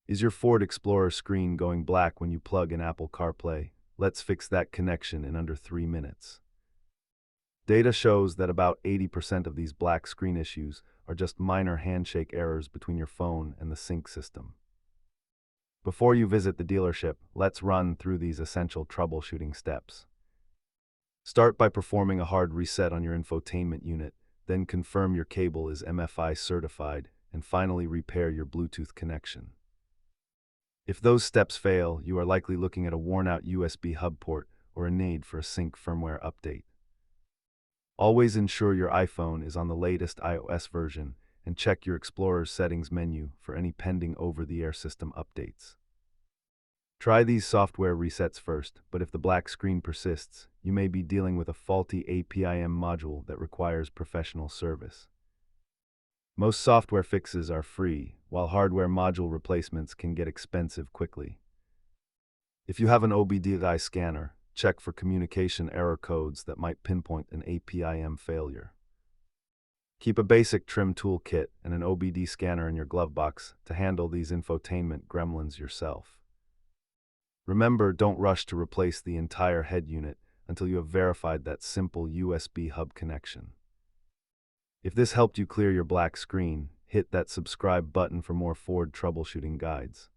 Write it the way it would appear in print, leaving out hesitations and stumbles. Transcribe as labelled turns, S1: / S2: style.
S1: Is your Ford Explorer screen going black when you plug in Apple CarPlay? Let's fix that connection in under 3 minutes. Data shows that about 80% of these black screen issues are just minor handshake errors between your phone and the sync system. Before you visit the dealership, let's run through these essential troubleshooting steps. Start by performing a hard reset on your infotainment unit, then confirm your cable is MFI certified, and finally repair your Bluetooth connection. If those steps fail, you are likely looking at a worn-out USB hub port or a need for a sync firmware update. Always ensure your iPhone is on the latest iOS version and check your Explorer's settings menu for any pending over-the-air system updates. Try these software resets first, but if the black screen persists, you may be dealing with a faulty APIM module that requires professional service. Most software fixes are free, while hardware module replacements can get expensive quickly. If you have an OBDI scanner, check for communication error codes that might pinpoint an APIM failure. Keep a basic trim toolkit and an OBD scanner in your glove box to handle these infotainment gremlins yourself. Remember, don't rush to replace the entire head unit until you have verified that simple USB hub connection. If this helped you clear your black screen, hit that subscribe button for more Ford troubleshooting guides.